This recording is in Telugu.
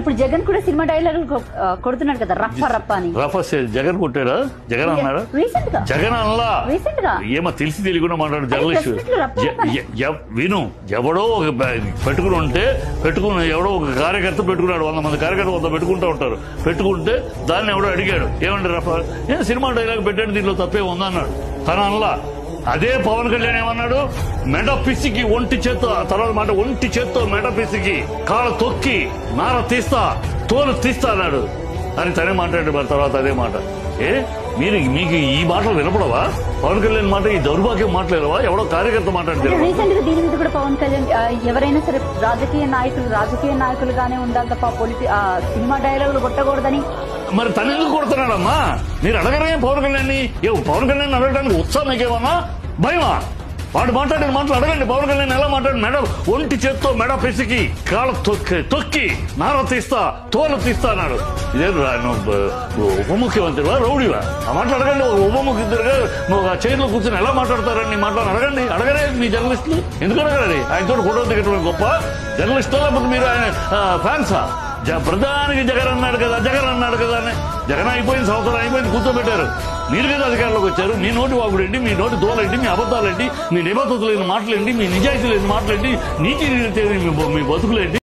ఇప్పుడు జగన్ కూడా సినిమా డైలాగులు కొడుతున్నాడు కదా, రప్ప రప్ప అని. జగన్ కొట్టారా? జగన్ అన్నాడా? జగన్ అనలా, ఏమో తెలిసి తెలియకుండా మాట్లాడు జర్నలిస్ట్. విను, ఎవడో ఒక పెట్టుకుని ఉంటే ఎవడో ఒక కార్యకర్త పెట్టుకున్నాడు, 100 మంది కార్యకర్త 100 పెట్టుకుంటూ ఉంటారు. పెట్టుకుంటే దాన్ని ఎవడో అడిగాడు, ఏమంటారు రఫా నేను సినిమా డైలాగ్ పెట్టాడు, దీంట్లో తప్పే ఉందన్నాడు. తన అనలా. అదే పవన్ కళ్యాణ్ ఏమన్నాడు, మెడ పిసికి ఒంటి చేత్తో, తర్వాత మాట ఒంటి చేత్తో మెడ పిసికి కాళ్ళ తొక్కి నార తీస్తా, తోలు తీస్తా అన్నాడు అని తనే మాట్లాడాడు. మరి తర్వాత అదే మాట. మీకు ఈ మాటలు వినపడవా? పవన్ కళ్యాణ్ మాట, ఈ దౌర్భాగ్యం మాట్లాడవా? ఎవడో కార్యకర్త మాట్లాడితే రీసెంట్ గా దీని మీద కూడా పవన్ కళ్యాణ్ ఎవరైనా సరే రాజకీయ నాయకులుగానే ఉండాలి తప్ప సినిమా డైలాగులు కొట్టకూడదని. మరి తను ఎందుకు కొడుతున్నాడమ్మా? మీరు అడగరే పవన్ కళ్యాణ్. పవన్ కళ్యాణ్ అడగడానికి ఉత్సాహం ఏమన్నా భయమా? వాడు మాట్లాడిన మాటలు అడగండి. పవన్ కళ్యాణ్ ఎలా మాట్లాడి, మెడ ఒంటి చేత్తో మెడ పెసికి కాళ్ళ తొక్కి నార తీస్తా, తోలు తీస్తా అన్నాడు. ఇదే ఉప ముఖ్యమంత్రివా, రౌడీవా? ఆ మాటలు అడగండి. ఉప ముఖ్యమంత్రిగా నువ్వు ఆ చైర్లో కూర్చొని ఎలా మాట్లాడతారని నీ మాటలు అడగండి. అడగరే మీ జర్నలిస్టులు? ఎందుకు అడగండి? ఆయనతో ఫోటో దిగటం గొప్ప జర్నలిస్టులు, లేకపోతే మీరు ఆయన ఫ్యాన్సా? ప్రధానికి జగన్ అన్నాడు కదా అని. జగన్ అయిపోయింది, సంవత్సరం అయిపోయింది, కూర్చోబెట్టారు. మీరు కదా అధికారంలోకి వచ్చారు. మీ నోటి వాగుడేంటి, మీ నోటి దోలేంటి, మీ అబద్ధాలేంటి, మీ నిబద్ధత లేని మాటలేంటి, మీ నిజాయితీ లేని మాటలేంటి, నీతి మీ బతుకులేంటి?